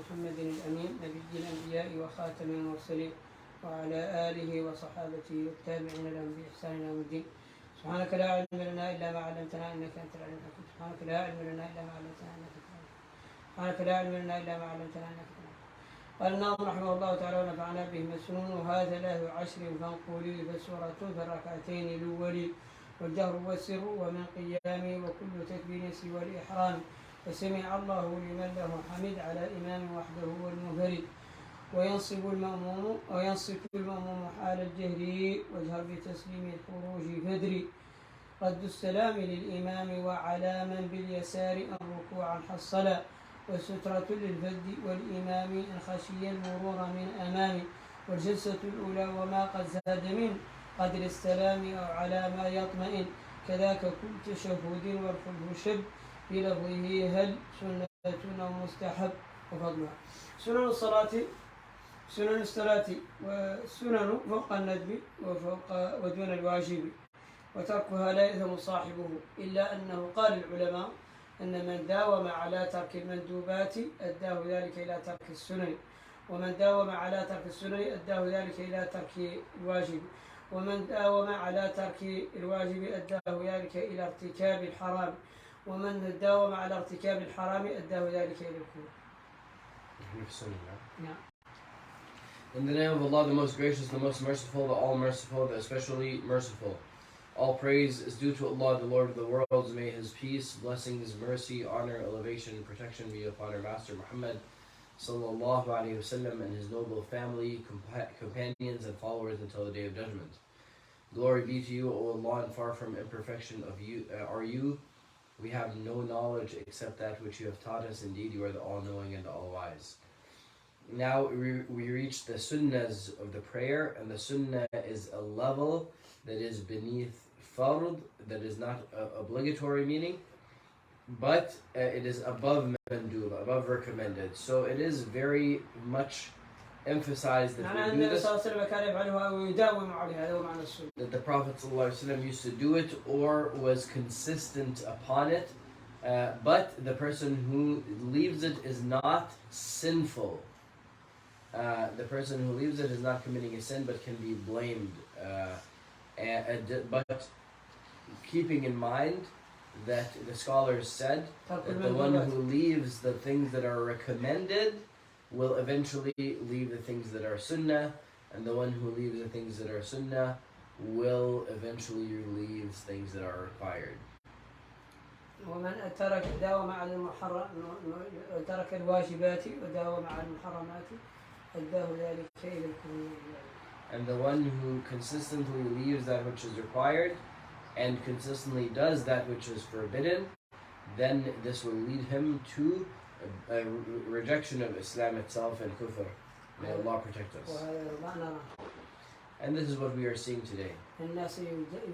محمد الأمين نبي الأنبياء وخاتم المرسلين وعلى آله وصحابته والتابعين لهم بإحسان إلى يوم الدين. سبحانك لا علم لنا إلا ما علمتنا إنك أنت العليم الحكيم. سبحانك لا علم لنا إلا ما علمتنا إنك أنت العليم الحكيم. سبحانك لا علم لنا إلا ما علمتنا إنك أنت العليم الحكيم. قال الناظم رحمه الله تعالى ونفعنا به مسنون وهذا له 10 فانقولي فالسورة في الركعتين الأولي والجهر والسر ومن قيامي وكل تكبير سوى الإحرام فسمع الله لمن له حمد على إمام وحده والمنفرد وينصت المأموم حال الجهر واجهر بتسليم الخروج فدري رد السلام للإمام وعلى من باليسار أن ركوعا حصلا والسترة للفد والإمام إن خشي المرور من أمامه والجلسة الأولى وما قد زاد من قدر السلام أو على ما يطمئن كذاك كل تشهد والخلف شب بلفظه هل سنة أو مستحب وفضلها. سنن الصلاة والسنن فوق الندب ودون الواجب وتركها لا يأثم صاحبه إلا أنه قال العلماء أن من داوم على ترك المندوبات أداه ذلك إلى ترك السنن ومن داوم على ترك السنن أداه ذلك إلى ترك الواجب ومن داوم على ترك الواجب أداه ذلك إلى ارتكاب الحرام ومن داوم على ارتكاب الحرام أداه ذلك إلى الكفر. In the name of Allah, the most gracious, the most merciful, the all-merciful, the especially merciful. All praise is due to Allah, the Lord of the worlds. May His peace, blessings, mercy, honor, elevation, and protection be upon our Master Muhammad sallallahu alaihi wasallam and his noble family, companions, and followers until the Day of Judgment. Glory be to you, O Allah, and far from imperfection of you are you. We have no knowledge except that which you have taught us. Indeed, you are the all-knowing and the all-wise. Now we reach the Sunnahs of the prayer, and the Sunnah is a level that is beneath Fard, that is not obligatory meaning, but it is above Mandub, above recommended. So it is very much emphasized that we do this, that the Prophet ﷺ used to do it or was consistent upon it, but the person who leaves it is not sinful. The person who leaves it is not committing a sin but can be blamed. But keeping in mind that the scholars said that the one who leaves the things that are recommended will eventually leave the things that are sunnah, and the one who leaves the things that are sunnah will eventually leave things that are required. ومن داوم على المحرم ترك الواجبات وداوم على المحرمات أداه ذلك إلى الكفر. And the one who consistently leaves that which is required and consistently does that which is forbidden, then this will lead him to a rejection of Islam itself and kufr. May Allah protect us. And this is what we are seeing today. الناس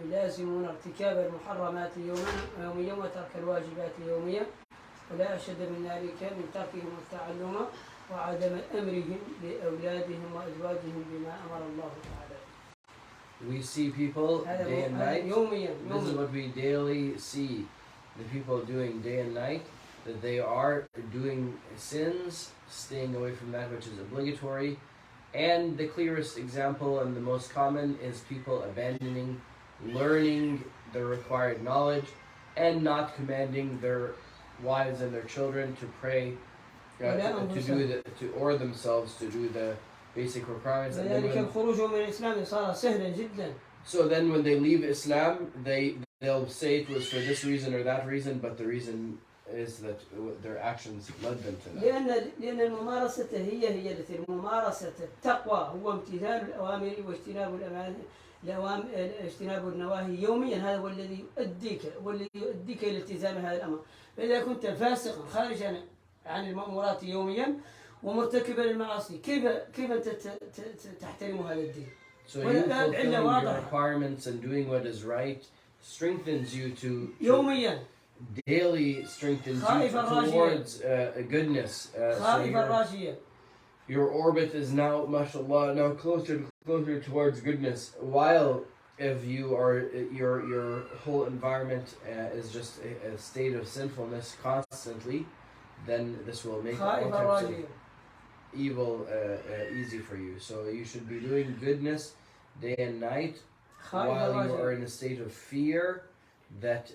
يلازمون ارتكاب المحرمات يوميا وترك الواجبات يوميا ولا أشد من ذلك من تركهم التعلم وعدم أمرهم لأولادهم وأزواجهم بما أمر الله تعالى. We see people day and night. This is what we daily see the people doing day and night, that they are doing sins, staying away from that which is obligatory. And the clearest example and the most common is people abandoning learning the required knowledge and not commanding their wives and their children to pray, or themselves to do the basic requirements. So then when they leave Islam, they'll say it was for this reason or that reason, but the reason is that their actions led them to that. لأن الممارسة هي الممارسة التقوى هو امتثال الأوامر واجتناب اجتناب النواهي يوميا. هذا هو الذي يؤديك إلى التزام هذا الأمر. فإذا كنت فاسقا خارجا عن المأمورات يوميا ومرتكبا للمعاصي كيف أنت تحترم هذا الدين؟ So you fulfilling your requirements and doing what is right strengthens you to يوميا. Daily strengthens you towards goodness. So your orbit is now, mashallah, closer towards goodness. While if you are your whole environment is just a state of sinfulness constantly, then this will make all types of evil easy for you. So you should be doing goodness day and night while you are in a state of fear that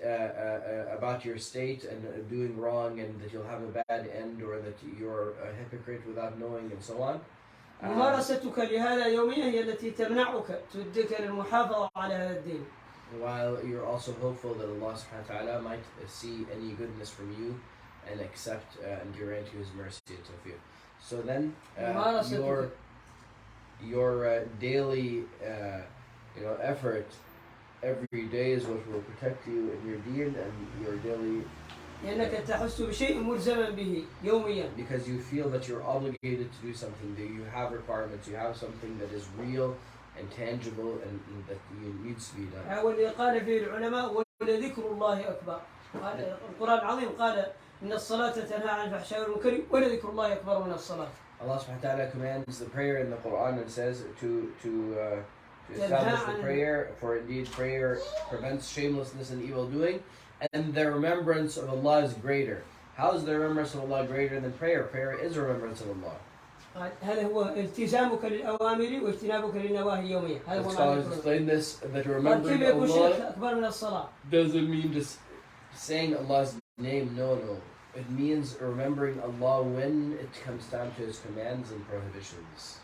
about your state and doing wrong and that you'll have a bad end or that you're a hypocrite without knowing and so on. ممارستك لهذا يوميا هي التي تمنعك توديك للمحافظة على هذا الدين. While you're also hopeful that Allah subhanahu wa ta'ala might see any goodness from you and accept and grant you His mercy and tawfiq. So then your daily effort every day is what will protect you in your deen and your daily لأنك تحس بشيء ملزما به يوميا. Because you feel that you're obligated to do something, that you have requirements, you have something that is real and tangible and that needs to be done. واللي قال فيه العلماء ولذكر الله أكبر. القرآن العظيم قال إن الصلاة تنهى عن الفحشاء والمنكر ولذكر الله أكبر من الصلاة. Allah subhanahu wa ta'ala commands the prayer in the Quran and says to establish the prayer, for indeed prayer prevents shamelessness and evil doing, and the remembrance of Allah is greater. How is the remembrance of Allah greater than prayer? Prayer is a remembrance of Allah. هذا هو التزامك للأوامر واجتنابك للنواهي يوميا. هذا هو scholars explain this, that remembering Allah doesn't mean just saying Allah's name. No. It means remembering Allah when it comes down to His commands and prohibitions.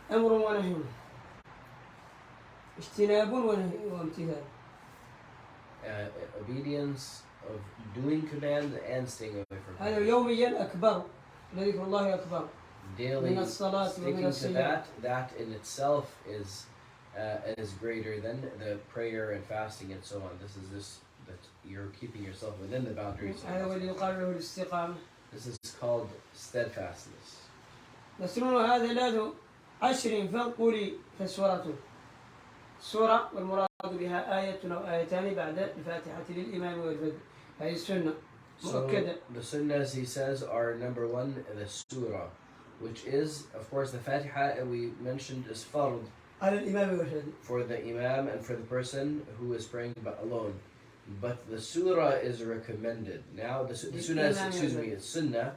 أمر ونهي اجتناب وامتثال. Obedience of doing commands and staying away from هذا يوميا أكبر لذكر الله أكبر. Daily sticking to that in itself is greater than the prayer and fasting and so on. This is that you're keeping yourself within the boundaries. This is called steadfastness. هذا له 10 فانقلي فسورته. السورة والمراد بها آية أو آيتان بعد الفاتحة للإمام والفجر. هذه السنة مؤكدة. The Sunnahs, he says, are number 1 the surah, which is, of course, the Fatiha we mentioned is fard على الإمام والفجر. For the Imam and for the person who is praying alone. But the surah is recommended. Now the sunnah is sunnah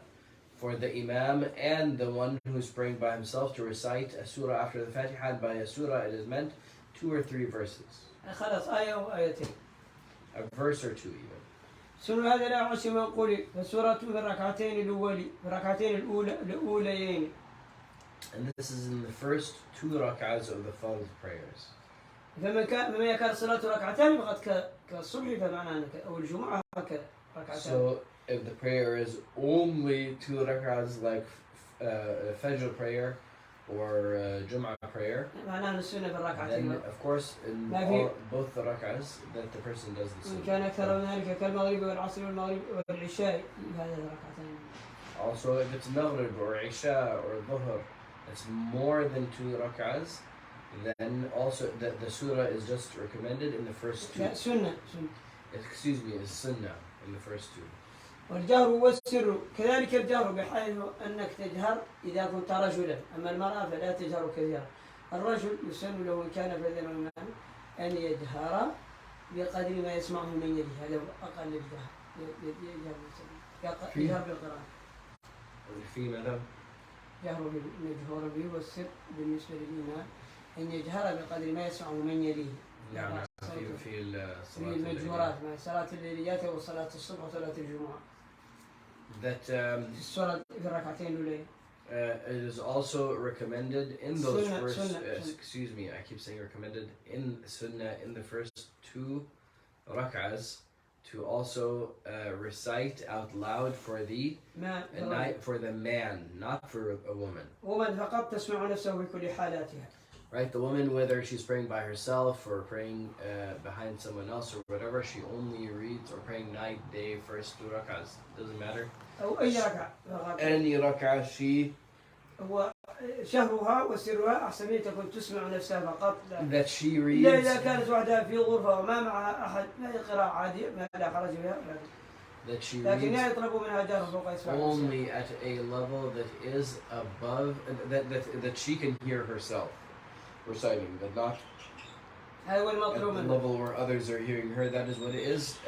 for the Imam and the one who is praying by himself to recite a surah after the Fatiha. By a surah it is meant 2 or 3 verses. خلاص آية أو آيتين. A verse or 2 even. سورة هذا لا 10 منقولي فالسورة في الركعتين الأوليين. And this is in the first 2 rak'ahs of the fard prayers. فمن كان صلاة ركعتين فقد كالصبح فمعنى أنك أو الجمعة ركعتين. So if the prayer is only 2 rak'ahs like Fajr prayer or Jum'ah prayer, then of course in both the rak'ahs that the person does the sunnah. Also if it's Maghrib or Isha or Dhuhr, it's more than 2 rak'ahs, then also the surah is just recommended in the first 2. Sunnah. Excuse me, is sunnah in the first 2. والجهر والسر كذلك الجهر بحيث أنك تجهر إذا كنت رجلا أما المرأة فلا تجهر كثيرا. الرجل يسن له إن كان في الإمام أن يجهر بقدر ما يسمعه من يده. هذا أقل الجهر. يجهر بالقراءة. في ماذا؟ جهر بالمجهور به والسر بالنسبة للإمام أن يجهر بقدر ما يسمعه من يده. نعم في المجهورات مع صلاة الليليات وصلاة الصبح وصلاة الجمعة. That الصلاة في الركعتين الأولين. It is also recommended in those first. Excuse me, I keep saying recommended in sunnah in the first 2 rak'ahs to also recite out loud for the man, not for a woman. woman فقط تسمع نفسه في كل حالاتها. Right, the woman, whether she's praying by herself or praying behind someone else or whatever, she only reads, or praying night, day, first 2 rak'ahs, doesn't matter. أو أي ركعة. Any rak'ah she. هو شهرها وسرها أحسن من تكون تسمع نفسها فقط. That she reads. إلا إذا كانت وحدها في غرفة وما معها أحد ما هي قراءة عادية ما لا حرج بها. That she reads only at a level that is above, that she can hear herself reciting, but not at the level where others are hearing her. That is what it is.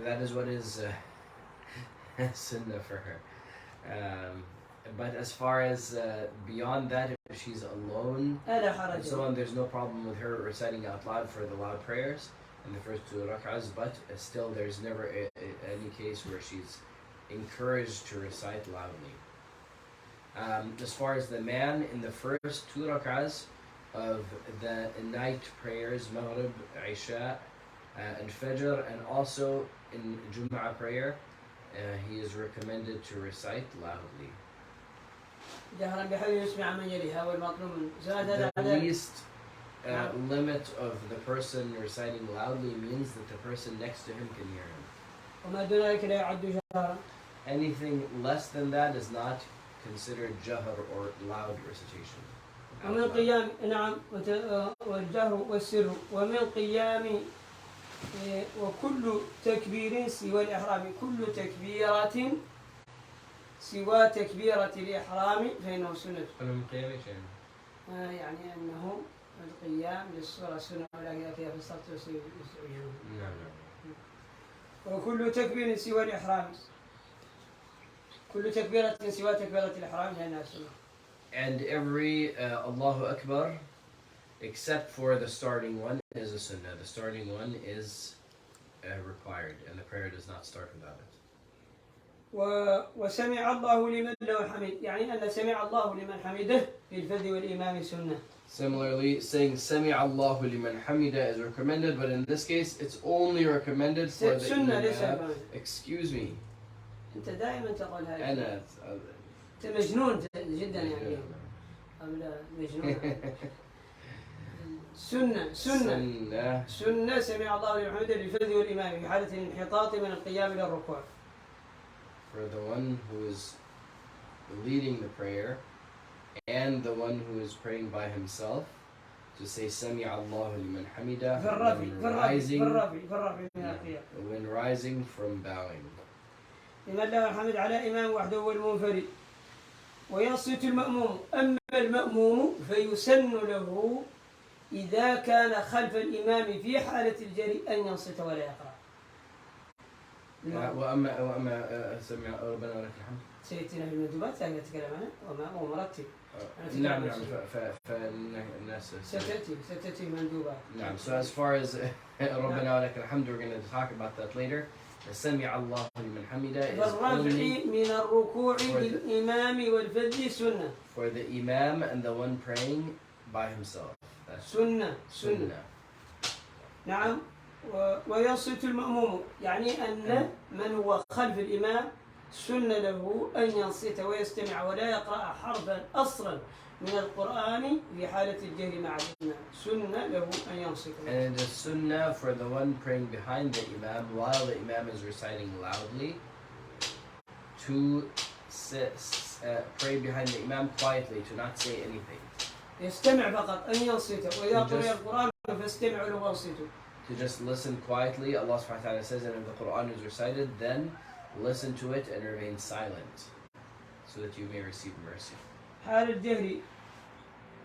That is what is sunnah for her. But as far as beyond that, if she's alone and so on, there's no problem with her reciting out loud for the loud prayers in the first 2 rak'ahs, but still there's never any case where she's encouraged to recite loudly. As far as the man, in the first 2 rak'ahs of the night prayers, Maghrib, Isha, and Fajr, and also in Jum'ah prayer, he is recommended to recite loudly. The least limit of the person reciting loudly means that the person next to him can hear him. Anything less than that is not considered jahr or loud recitation. ومن القيام نعم والجهر والسر ومن القيام وكل تكبير سوى الإحرام كل تكبيرة سوى تكبيرة الإحرام فإنه سنة. يعني أنه القيام للصلاة سنة ولا فيها في الصلاة والسجود. وكل تكبير سوى الإحرام كل تكبيرة سوى تكبيرة الإحرام فإنها سنة. And every Allahu Akbar, except for the starting one, is a sunnah. The starting one is required, and the prayer does not start without it. وسمع الله لمن له حميد يعني أن سمع الله لمن حمده في الفذ والإمام سنة. Similarly, saying سمع الله لمن حمده is recommended, but in this case, it's only recommended for the imam. Excuse me. أنت دائما تقول هذا. أنا. أنت مجنون جدا يعني. مجنون. سنة سمع الله لمن حمده للفذ والإمام في حالة الانحطاط من القيام إلى الركوع. For the one who is leading the prayer and the one who is praying by himself, to say سمع الله لمن حمده when rising from bowing. لمن له الحمد على إمام وحده والمنفرد وينصت المأموم أما المأموم فيسن له إذا كان خلف الإمام في حالة الجري أن ينصت ولا يقرأ. وأما سمع ربنا ولك الحمد سيأتينا في المندوبات أن نتكلم عنه وما مرتب. نعم فالناس ستأتي المندوبات. نعم. So as far as ربنا ولك الحمد, we're going to talk about that later. سمع الله لمن حمده is only من الركوع للإمام والفذ سنة. For the imam and the one praying by himself. سنة. نعم. وينصت المأموم يعني أن من هو خلف الإمام سن له أن ينصت ويستمع ولا يقرأ حرفا أصلا من القرآن في حالة الجهر مع الإمام. سن له أن ينصت. And it is sunnah for the one praying behind the imam while the imam is reciting loudly to pray behind the imam quietly, to not say anything. يستمع فقط أن ينصت وإذا قرأ القرآن فاستمع له وانصتوا. To just listen quietly. Allah subhanahu wa ta'ala says that if the Quran is recited, then listen to it and remain silent so that you may receive mercy. حال الجهر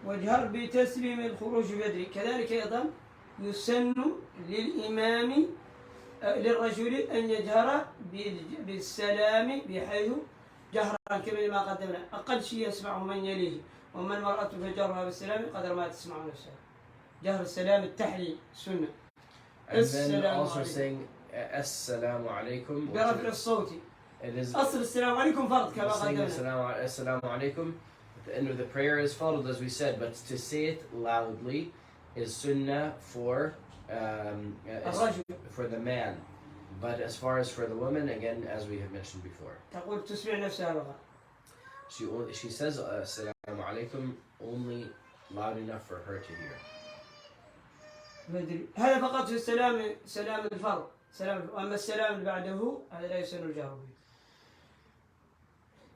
وجهر بتسليم الخروج بدري كذلك أيضا يسن للإمام للرجل أن يجهر بالسلام بحيث جهرا كما ما قدمنا أقل شيء يسمعه من يليه ومن المرأة فجرها بالسلام قدر ما تسمع نفسها. جهر السلام التحليل سنة. And then also saying السلام عليكم برفع الصوت. أصل السلام عليكم فرض كما قدمنا. السلام عليكم at the end of the prayer is followed as we said, but to say it loudly is sunnah for the man. But as far as for the woman, again, as we have mentioned before, تقول تسمع نفسها بقى. She says السلام عليكم only loud enough for her to hear. هذا فقط في سلام الفرض. أما السلام اللي بعده هذا لا يسن الجهر به.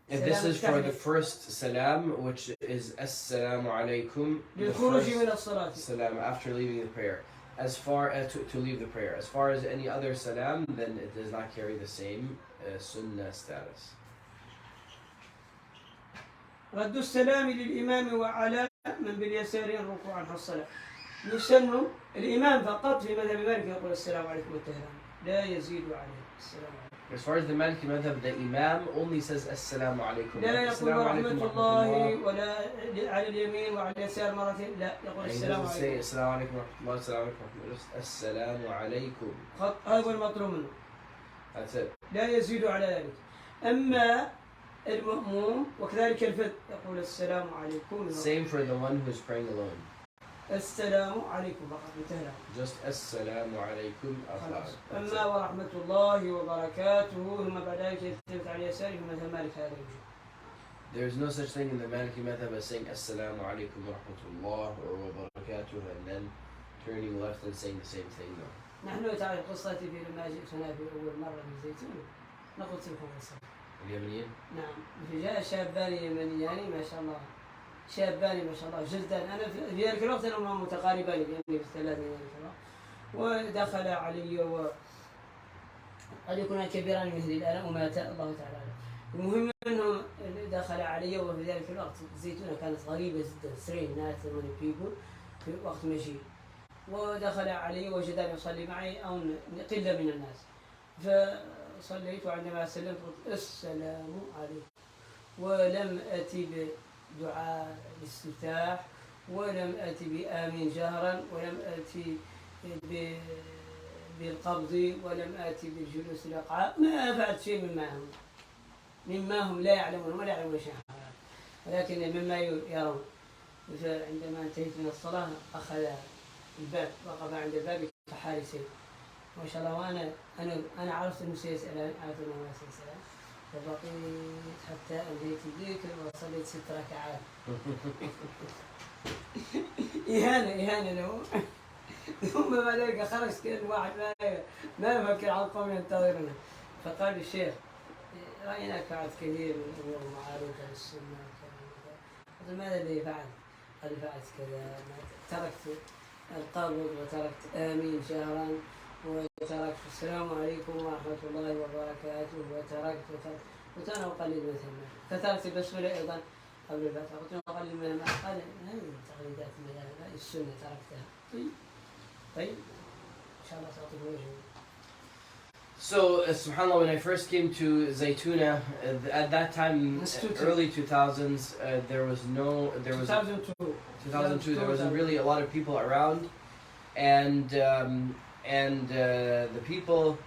If this is for the first salam, which is assalamu alaikum, salam after leaving the prayer, as far as to leave the prayer, as far as any other salam, then it does not carry the same sunnah status. رد السلام للإمام وعلى من باليسار ركوعا حصلا. يسن الإمام فقط في مذهب مالك يقول السلام عليكم والتهران لا يزيد عليه السلام عليكم. As far as the Maliki madhab, the Imam only says Assalamu alaikum. لا يقول Assalamu ورحمة alaikum الله ولا على اليمين وعلى اليسار مرتين، لا يقول And he السلام doesn't say عليكم. Assalamu alaikum wa rahmatullah, Assalamu alaikum. Just Assalamu alaikum. هذا هو المطلوب منه. That's it. لا يزيد على ذلك. أما المأموم وكذلك الفذ يقول السلام عليكم. Same for the one who's praying alone. السلام عليكم فقط انتهى. Just Assalamu alaikum. أما ورحمة الله وبركاته ثم بعد ذلك يلتفت على يساره في مذهب مالك هذا الوجه. There is no such thing in the Maliki madhab as saying Assalamu alaikum wa rahmatullah or wa barakatuh and then turning left and saying the same thing. No. نحن تعرف قصتي في لما جئتنا في أول مرة من الزيتون نقص لكم قصة. اليمنيين؟ نعم، فجاء شابان يمنيان ما شاء الله، شابان ما شاء الله جلدان. أنا في ذلك الوقت أنا متقاربان لأني في الثلاثين ذلك الوقت، ودخل علي قد يكون كبيران مثلي الآن ومات الله تعالى أعلم. المهم أنه دخل علي وفي ذلك الوقت الزيتونة كانت غريبة جدا، سرين ناس بيبول في وقت مجيء، ودخل علي وجدني يصلي معي أو قلة من الناس، فصليت وعندما سلمت قلت السلام عليكم، ولم أتي بدعاء الاستفتاح ولم أتي بآمين جهرا ولم أتي بالقبض ولم آتي بالجلوس الإقعاء، ما فعلت شيء مما هم لا يعلمون ولا يعلمون شيئا، ولكن مما يرون. فعندما انتهيت من الصلاة أخذ الباب، وقف عند الباب كحارسين ما شاء الله، وأنا عرفت أنه سيسأل، عرفت أنه سيسأل، فبقيت حتى أنهيت الذكر وصليت 6 ركعات. إهانة له. ثم بعد ذلك خرج كان واحد ما يفكر على القوم ينتظرنا، فقال الشيخ رأيناك فعلت كثير من الأمور المعروفة للسنة، قلت ماذا الذي فعل؟ قال فعلت كذا، تركت القبض وتركت آمين شهرا وتركت السلام عليكم ورحمة الله وبركاته وتركت أنا أقلل مثلا، فتركت البسملة أيضا قبل الفترة، قلت أقلل من ما قال هذه تقليدات المذاهب، السنة تركتها. طيب إن شاء الله تعطيك وجهه. So, subhanAllah, when I first came to Zaytuna, at that time, early 2000s, there was 2002, there wasn't really a lot of people around, and the people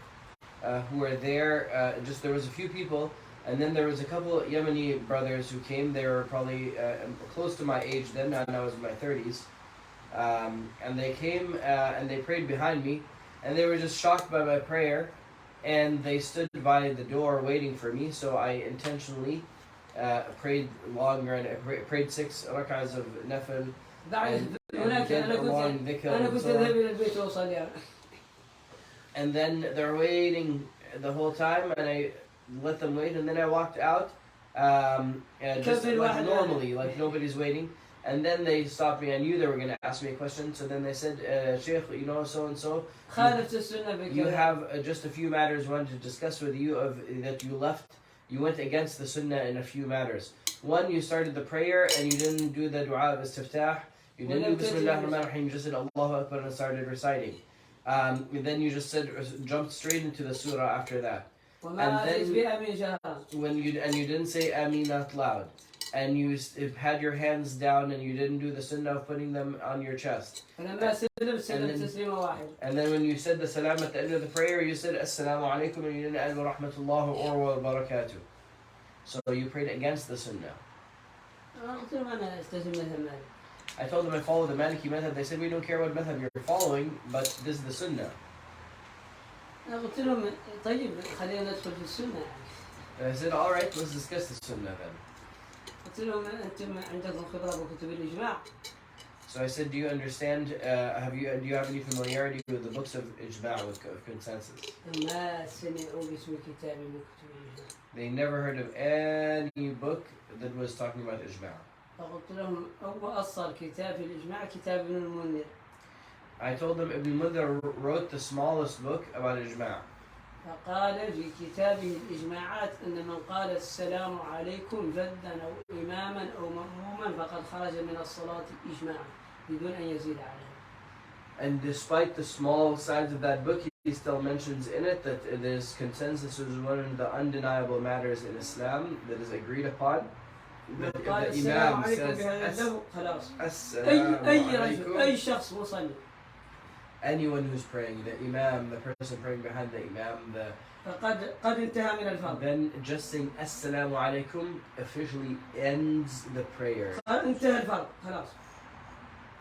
who were there, just there was a few people, and then there was a couple of Yemeni brothers who came. They were probably close to my age then, and I was in my 30s, and they came and they prayed behind me, and they were just shocked by my prayer. And they stood by the door waiting for me, so I intentionally prayed longer, and I prayed 6 rak'ahs of nafil and did a long dhikr. And then they're waiting the whole time, and I let them wait, and then I walked out, just like normally, like nobody's waiting. And then they stopped me. I knew they were going to ask me a question. So then they said, Sheikh, you know, so-and-so, you have just a few matters I wanted to discuss with you that you went against the sunnah in a few matters. One, you started the prayer and you didn't do the dua of istiftah. You didn't do Bismillah ar-Rahman ar-Rahim, you just said Allahu Akbar and started reciting. Then you just jumped straight into the surah after that. And then you didn't say Ameen out loud. And you had your hands down and you didn't do the sunnah of putting them on your chest. And then when you said the salam at the end of the prayer, you said Assalamu alaikum and you didn't add wa rahmatullah or wa barakatuh. So you prayed against the sunnah. I told them I follow the Maliki method. They said we don't care what method you're following, but this is the sunnah. I said, all right, let's discuss the sunnah then. So I said, do you understand, do you have any familiarity with the books of ijma', of consensus? They never heard of any book that was talking about ijma'. I told them Ibn Mundhir wrote the smallest book about ijma'. فقال في كتابه الإجماعات أن من قال السلام عليكم فذا أو إماما أو مأموما فقد خرج من الصلاة إجماعا بدون أن يزيد عليه. And despite the small size of that book, still mentions in it that it is consensus is one of the undeniable matters in Islam that is agreed upon. That the Imam says, أي شخص مصلي. Anyone who's praying, the Imam, the person praying behind the Imam, قد انتهى من الفرض. Then just saying Assalamu alaikum officially ends the prayer. انتهى الفرض خلاص.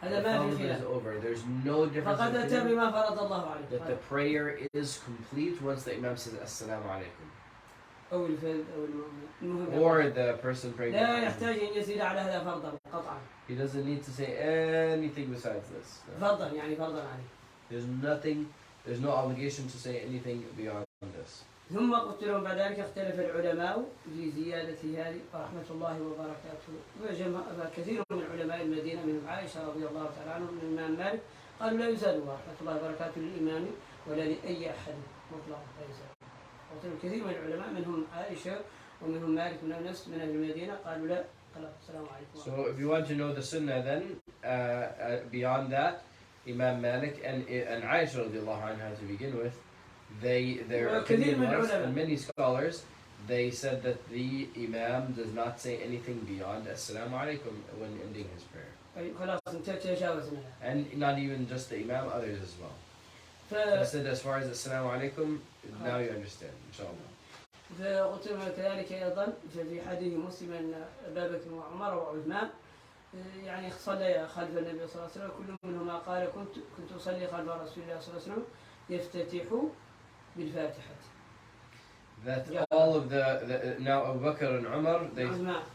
هذا ما في خلاف. Is over. There's no difference. فقد أتى بما فرض الله عليه. That the prayer is complete once the Imam says Assalamu alaikum. أو الفرد أو المهم. Or the person praying. لا يحتاج أن يزيد على هذا فرضا قطعا. He doesn't need to say anything besides this. فرضا يعني فرضا عليه. There's no obligation to say anything beyond this. ثم قلت لهم بعد ذلك اختلف العلماء في زيادة هذه ورحمة الله وبركاته. كثير من علماء المدينة منهم عائشة رضي الله تعالى عنه من الإمام مالك قالوا لا يزال ورحمة الله وبركاته للإمام ولا لأي أحد مطلقا لا يزال. قلت لهم كثير من العلماء منهم عائشة ومنهم مالك من أنس من أهل المدينة قالوا لا خلاص السلام عليكم. So if you want to know the Sunnah then beyond that, Imam Malik and Aisha radiallahu anha to begin with, their opinion was, and many scholars, they said that the Imam does not say anything beyond Assalamu alaikum when ending his prayer. And not even just the Imam, others as well. They said as far as Assalamu alaikum, now you understand, inshallah. فقلت لهم كذلك أيضا في حديث مسلم أن أبا بكر وعمر وعثمان يعني صلى خلف النبي صلى الله عليه وسلم كل منهما قال كنت أصلي خلف رسول الله صلى الله عليه وسلم يفتتح بالفاتحة. That all of the now Abu Bakr and Umar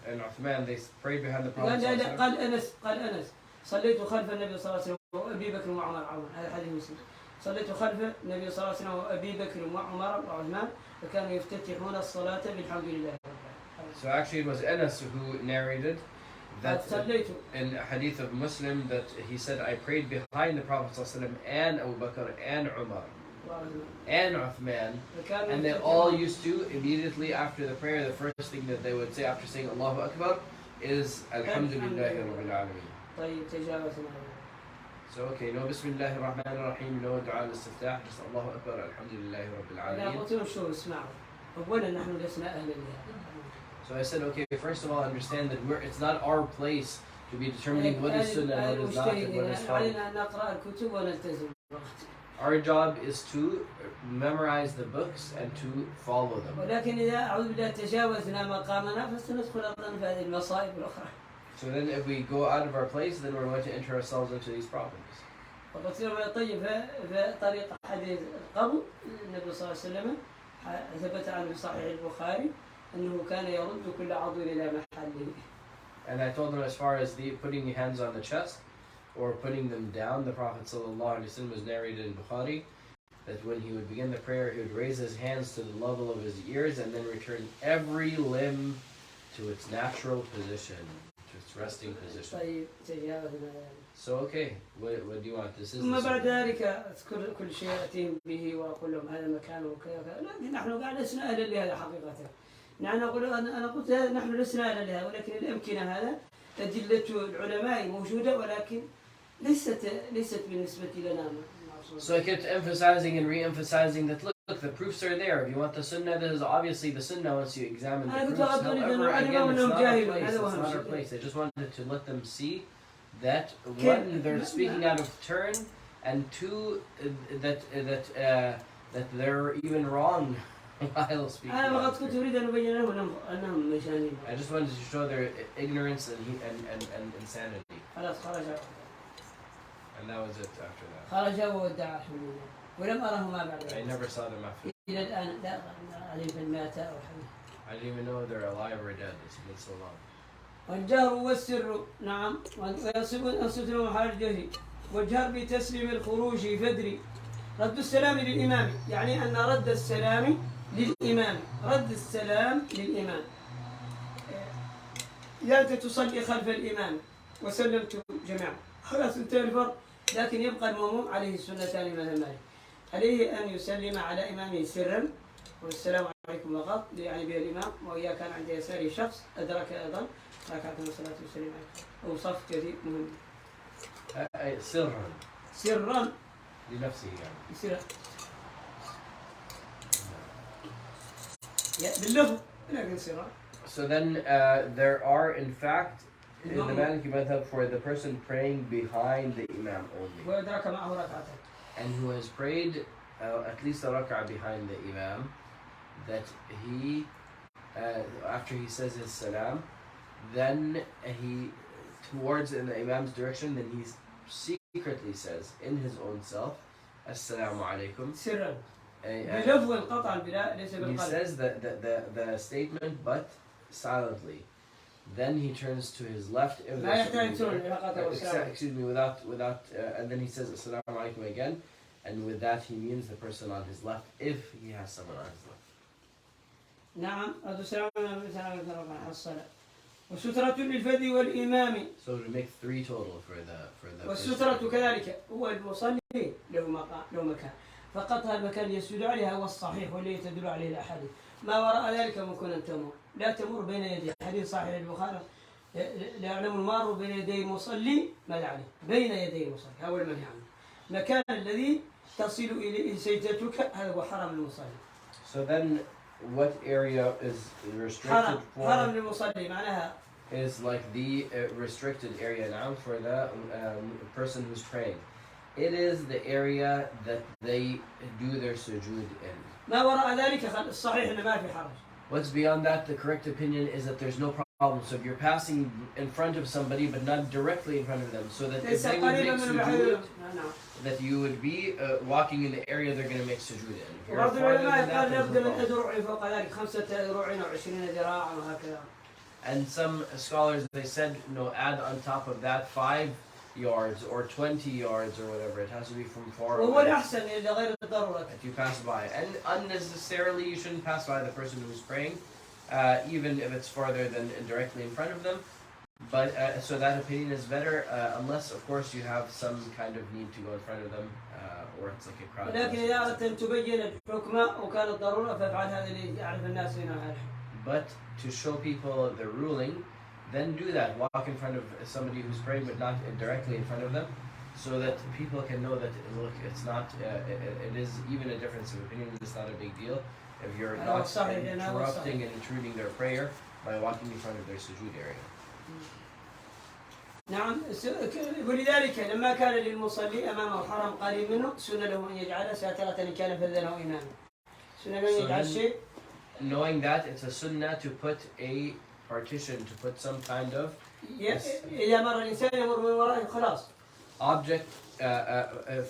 and Uthman they prayed behind the Prophet. قال أنس صليت خلف النبي صلى الله عليه وسلم وأبي بكر وعمر هذا حديث مسلم. صليت خلف النبي صلى الله عليه وسلم وأبي بكر وعمر وعثمان فكانوا يفتتحون الصلاة بالحمد لله. So actually it was Anas who narrated that in a hadith of Muslim that he said I prayed behind the Prophet ﷺ and Abu Bakr and Umar and Uthman, and they all used to immediately after the prayer, the first thing that they would say after saying Allahu Akbar is Alhamdulillahi Rabbil Alameen. So okay, no Bismillahir Rahmanir Rahim, no Dua al-Istiftah, just Allahu Akbar, Alhamdulillahi Rabbil Alameen. So I said, okay, first of all, understand that it's not our place to be determining what is Sunnah and what is not and what is farz. Our job is to memorize the books and to follow them. So then if we go out of our place, then we're going to enter ourselves into these problems. And I told them as far as putting your hands on the chest or putting them down, the Prophet ﷺ was narrated in Bukhari that when he would begin the prayer, he would raise his hands to the level of his ears and then return every limb to its natural position, to its resting position. So okay, what do you want? This is ثم بعد ذلك أذكر كل شيء أتيهم به وأقول لهم هذا المكان وكذا، لكن نحن قاعد لسنا أهلا لهذا حقيقة. نحن أنا قلت نحن لسنا أهلا لهذا، ولكن الأمكنة هذا أدلة العلماء موجودة ولكن ليست بالنسبة لنا. So I kept emphasizing and re-emphasizing that look, the proofs are there. If you want the Sunnah, this is obviously the Sunnah once you examine the proofs. However, again, it's not our place. It's not our place. I just wanted to let them see that one, they're speaking out of turn, and two, that they're even wrong while speaking. I just wanted to show their ignorance and insanity. And that was it after that. I never saw them after. I didn't even know they're alive or dead. It's been so long. والجهر والسر نعم ويصفون حال الجهر والجهر بتسليم الخروج فدري رد السلام للإمام يعني أن رد السلام للإمام إذا أنت تصلي خلف الإمام وسلمت جميعا خلاص انتهى الفرض لكن يبقى المأموم عليه السنتان مثل مالك عليه أن يسلم على إمامه سرا والسلام عليكم فقط يعني به الإمام وإذا كان عند يساره شخص أدرك أيضا ركعة الصلاة والسلام عليه أو صف كثير مهم سرا لنفسه يعني باللفظ لكن صراع. So then there are in fact in the Maliki madhab for the person praying behind the Imam only. وأدرك معه ركعتين. And who has prayed at least a rak'ah behind the Imam, that he after he says his salam, then he towards in the Imam's direction, then he secretly says in his own self, Assalamu alaikum. سرا. He says the statement but silently. Then he turns to his left. Excuse me, without and then he says Assalamu alaikum again, and with that he means the person on his left if he has someone on his left. نعم السلام على الصلاة والسترة للفذ والإمام. So to make 3 total for the والسترة كذلك هو المصلي له مكان فقط هذا المكان يسجد عليها هو الصحيح والذي تدل عليه الأحاديث. ما وراء ذلك ممكن أن تمر لا تمر بين يدي حديث صحيح البخاري لا يعلم المار بين يدي المصلي ماذا عليه بين يدي المصلي هو المنهي عنه. المكان الذي تصل إليه سجدتك هذا هو حرم المصلي. So then what area is restricted for? حرم المصلي معناها is like the restricted area now for the person who's praying. It is the area that they do their sujood in. ما وراء ذلك الصحيح إنه ما في حرج. What's beyond that, the correct opinion is that there's no problem. So if you're passing in front of somebody but not directly in front of them, so that if they would make sujood, that you would be walking in the area they're going to make sujood in. If you're farther than that, and some scholars, they said, add on top of that 5 yards or 20 yards or whatever. It has to be from far away that you pass by. And unnecessarily, you shouldn't pass by the person who's praying, even if it's farther than directly in front of them. But so that opinion is better, unless, of course, you have some kind of need to go in front of them, or it's like a crowd. But to show people the ruling, then do that. Walk in front of somebody who's praying, but not directly in front of them, so that people can know that, look, it's not, it is even a difference of opinion. It's not a big deal if you're not interrupting and intruding their prayer by walking in front of their sujood area. نعم ولذلك لما كان للمصلي أمامه حرم قريب منه سنة له أن يجعل ساترة إن كان فذله إمامه. سنة له أن يجعل شيء. Knowing that, it's a sunnah to put a partition, to put some kind of object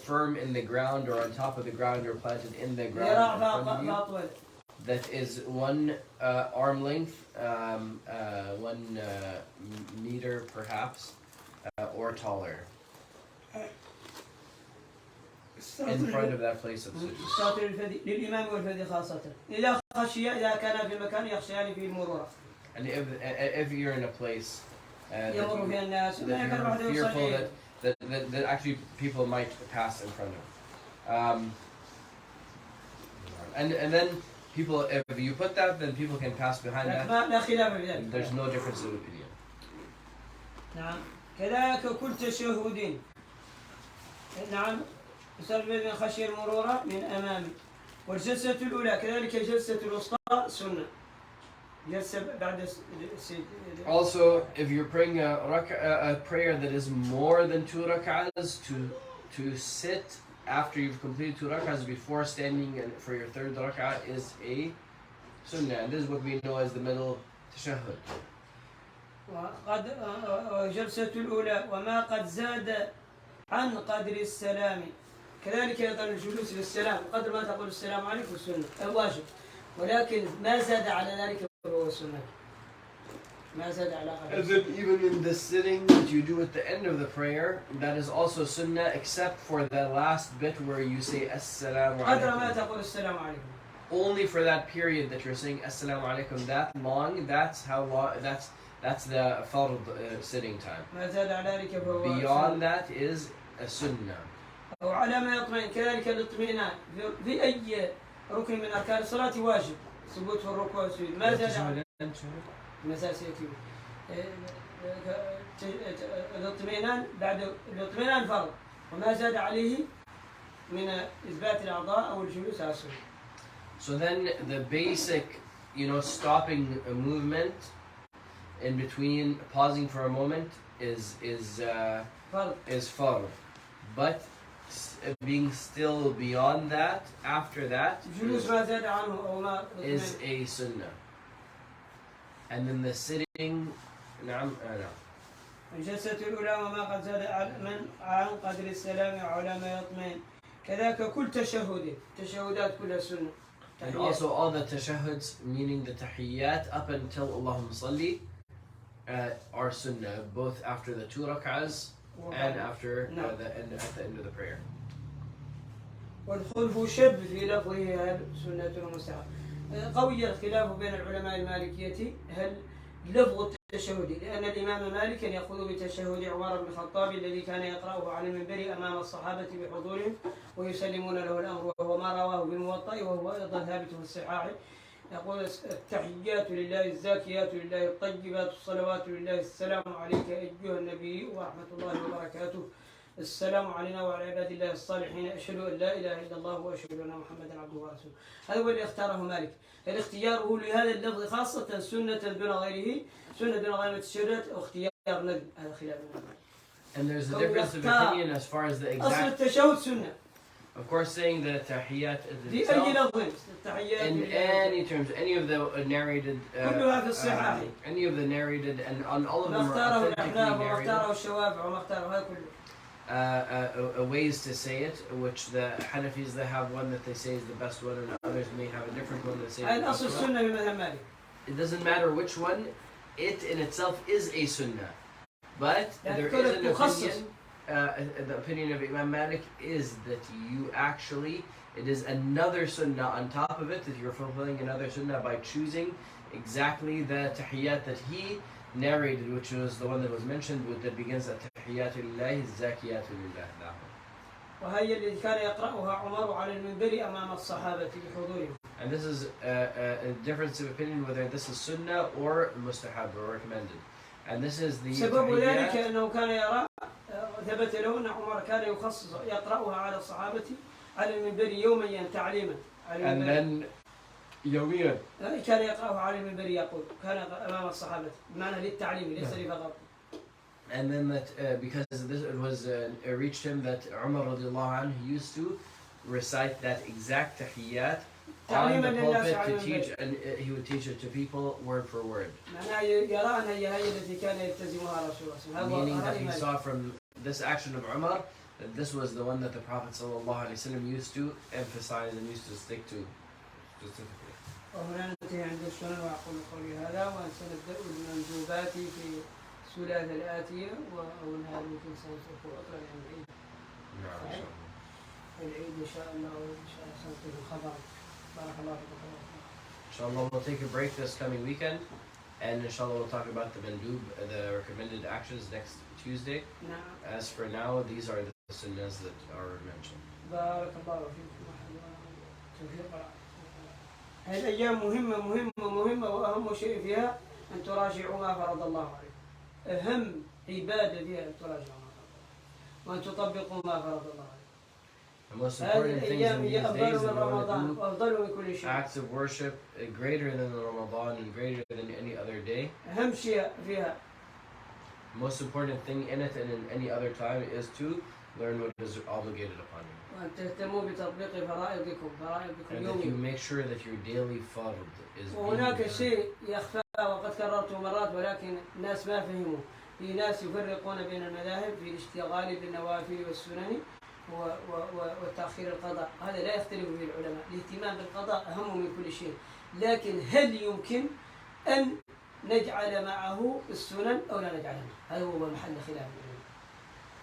firm in the ground or on top of the ground or planted in the ground in front of you, that is 1 arm length, 1 meter perhaps, or taller, in front of that place of sujood. And if you're in a place that you're fearful that actually people might pass in front of, and then people, if you put that, then people can pass behind that. There's no difference of opinion. نعم كذلك كل تشهد نعم يصلي من خشي المرور من أمامي والجلسة الأولى كذلك جلسة الوسطى سنة. Also, if you're praying a prayer that is more than 2 rak'ahs, to sit after you've completed 2 rak'ahs before standing for your 3rd rak'ah is a sunnah. And this is what we know as the middle tashahhud. وجلسة الأولى وما قد زاد عن قدر السلام كذلك أيضا الجلوس للسلام قدر ما تقول السلام عليكم السنة واجب ولكن ما زاد على ذلك هو السنة. ما زاد على قدر. As if even in the sitting that you do at the end of the prayer, that is also sunnah, except for the last bit where you say Assalamu alaikum. قدر ما تقول السلام عليكم. Only for that period that you're saying Assalamu alaikum, that long, that's how long, that's the fard sitting time. Beyond that is a sunnah. وعلى ما يطمئن كذلك الاطمئنان في أي ركن من أركان الصلاة واجب ثبوت في الركوع والسجود ما زاد على مساسيتي الاطمئنان بعد الاطمئنان فرض وما زاد عليه من إثبات الأعضاء أو الجلوس على السنة. So then the basic stopping a movement in between, pausing for a moment is fard. But being still beyond that, after that, is a sunnah. And then the sitting, الجلسة الأولى وما قد زاد عن قدر السلام على ما يطمئن كذاك كل تشهدات كلها سنة. And also all the tashahhuds, meaning the tahiyyat up until Allahumma salli, are sunnah, both after the 2 rak'ahs and after at the end of the prayer. والخلف شب في لفظه هل سنة مستحب. قوي الخلاف بين العلماء المالكية هل لفظ التشهد، لأن الإمام مالك يأخذ بتشهد عمر بن الخطاب الذي كان يقرأه على المنبر أمام الصحابة بحضورهم ويسلمون له الأمر، وهو ما رواه بالموطأ وهو أيضا ثابت في الصحاح. يقول التحيات لله الزاكيات لله الطيبات الصلوات لله السلام عليك أيها النبي ورحمة الله وبركاته، السلام علينا وعلى عباد الله الصالحين، أشهد أن لا إله إلا الله وأشهد أن محمدا عبده ورسوله. هذا هو اللي اختاره مالك. الاختيار لهذا اللفظ خاصة سنة دون غيره، سنة دون غير التشهد أو اختيار ندب، هذا خلاف. And there's a difference of opinion as far as the exact. أصل التشهد سنة. Of course, saying the tahiyyat itself, in any terms, any of the narrated, any of the narrated, and on all of them are authentically narrated. Ways to say it, which the Hanafis, they have one that they say is the best one, and others may have a different one that say the best one. It doesn't matter which one, it in itself is a sunnah. But there is an opinion, the opinion of Imam Malik is that it is another sunnah on top of it, that you're fulfilling another sunnah by choosing exactly the tahiyyat that he narrated, which was the one that was mentioned, that begins at tahiyyatu lillahi zakiyatu lillah. وهي التي كان يقرأها عمر على المنبر أمام الصحابة بحضورهم. And this is a difference of opinion whether this is sunnah or mustahab or recommended. And this is the سبب ذلك أنه كان يرى ثبت له أن عمر كان يخصص يقرأها على الصحابة على المنبر يوميا تعليما. And then يوميا كان يقرأه على المنبر يقول كان أمام الصحابة بمعنى للتعليم ليس لفقط. And then that because this it was it reached him that Umar radiallahu anhu used to recite that exact tahiyyat on the pulpit to teach, and he would teach it to people word for word. Meaning that he saw from this action of Umar that this was the one that the Prophet ﷺ used to emphasize and used to stick to specifically. وهنا ننتهي عند السنن وأقول قولي هذا وسنبدأ بالمندوبات في الثلاثة الآتية وأول هذا يمكن سنترك أطول عن العيد. نعم. العيد إن شاء الله وإن شاء الله سنترك الخبر. بارك الله فيكم. Inshallah, we'll take a break this coming weekend, and inshallah we'll talk about the mandub, the recommended actions next Tuesday. نعم. As for now, these are the sunnahs that are mentioned. بارك الله فيكم. توفيق. هذه الأيام مهمة وأهم شيء فيها أن تراجعوا ما فرض الله عليكم. أهم عبادة فيها أن تراجعوا ما فرض الله وأن تطبقوا ما فرض الله عليكم. The most important things in these days in order to do acts of worship greater than the Ramadan and greater than any other day. أهم شيء فيها. The most important thing in it and in any other time is to learn what is obligated upon you. وأن تهتموا بتطبيق فرائضكم And that you make sure that your daily fard is being وهناك done. شيء يخفى وقد كررته مرات ولكن الناس ما فهموا. في ناس يفرقون بين المذاهب في الاشتغال بالنوافل والسنن وتأخير القضاء. هذا لا يختلف فيه العلماء. الاهتمام بالقضاء أهم من كل شيء. لكن هل يمكن أن نجعل معه السنن أو لا نجعلها؟ هذا هو محل خلاف العلماء.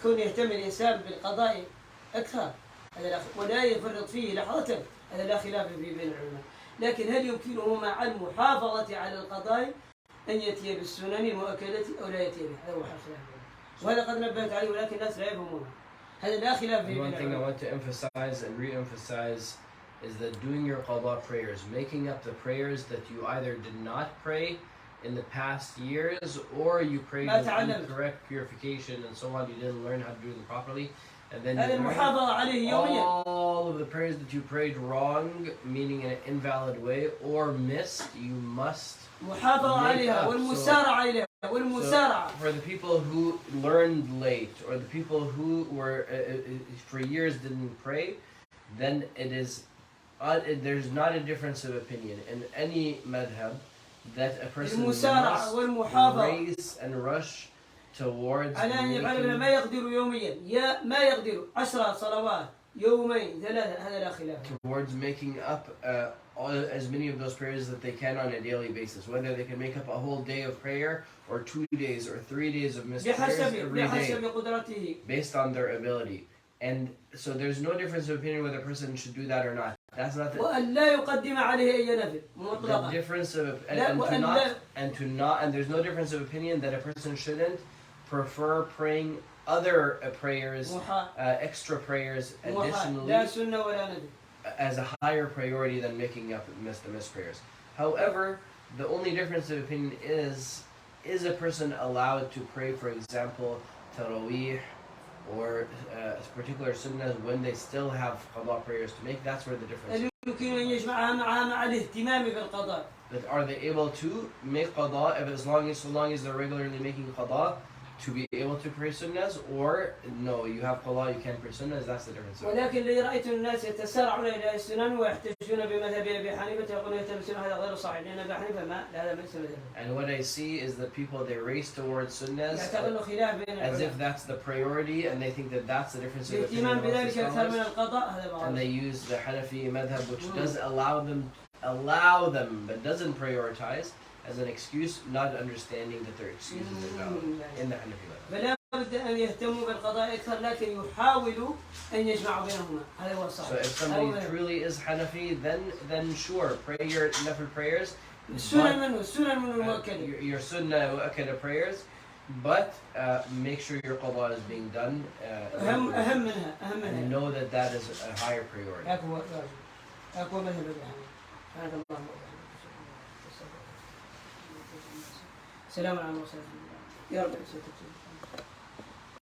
كون يهتم الإنسان بالقضاء أكثر ولا يفرط فيه لحظة، هذا لا خلاف فيه بين العلماء. لكن هل يمكنه مع المحافظة على القضاء أن يأتي بالسنن المؤكدة أو لا يأتي بها؟ هذا هو محل خلاف العلماء. وهذا قد نبهت عليه ولكن الناس لا يفهمونه. هذا لا خلاف فيه بين العلماء. One thing I want to emphasize and re-emphasize is that doing your qada prayers, making up the prayers that you either did not pray in the past years or you prayed with incorrect purification and so on, you didn't learn how to do them properly, and then هذا you learn المحافظة عليه يوميا. all of the prayers that you prayed wrong, meaning in an invalid way, or missed, you must محافظة make عليها up. والمسارعة إليها والمسارعة. For the people who learned late, or the people who were for years didn't pray, then it is there's not a difference of opinion in any madhab that a person must race and rush towards على أن يفعل ما يقدر يوميا ما يقدر 10 صلوات يومين 3 هذا لا خلاف. Towards making up as many of those prayers that they can on a daily basis, whether they can make up a whole day of prayer or 2 days or 3 days of missed prayers every day based on their ability. And so there's no difference of opinion whether a person should do that or not. That's not the, the difference of and there's no difference of opinion that a person shouldn't prefer praying other prayers, extra prayers additionally as a higher priority than making up the missed prayers. However, the only difference of opinion is a person allowed to pray, for example, Taraweeh or particular Sunnahs when they still have qada prayers to make? That's where the difference is. That are they able to make qada so long as they're regularly making qada to be able to pray Sunnahs, or no, you have qada, you can't pray Sunnahs? That's the difference. ولكن اللي رأيت الناس يتسارعون إلى السنن ويحتجون بمذهب أبي حنيفة يقولون يتمسون هذا غير صحيح لأن أبي حنيفة ما هذا ليس مذهبه. And what I see is that people, they race towards Sunnahs as if that's the priority, and they think that that's the difference of opinion amongst the scholars. And they use the Hanafi madhab, which does allow them but doesn't prioritize, as an excuse, not understanding that their excuses are valid in the Hanafi madhab. فلا بد أن يهتموا بالقضاء أكثر لكن يحاولوا أن يجمعوا بينهما. هذا هو الصحيح. So if somebody truly is Hanafi, then sure, pray your nafil prayers. السنن منه المؤكدة. Your sunnah mu'akkada prayers, but make sure your qada is being done. أهم منها. And know that is a higher priority. أقوى مذهب هذا الله. السلام عليكم ورحمة الله. يا رب